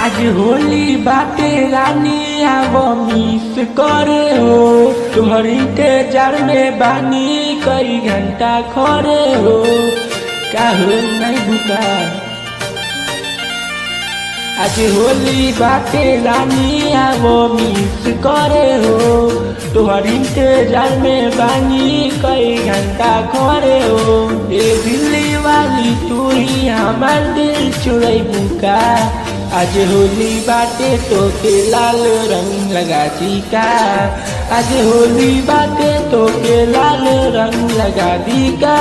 आज होली बाटे रानी आवो मिस करे हो। तुम्हार इंतजार में बानी कई घंटा खड़े हो। का हो नहीं बुका। आज होली बाटे रानी आवो मिस करे हो। तुम्हार इंतजार में बानी कई घंटा खड़े हो। ए दिल्ली वाली तू ही हमार दिल चुराई बुका। आज होली बाटे तो के लाल रंग लगा दी का। आज होली बाटे तो के लाल रंग लगा दी का।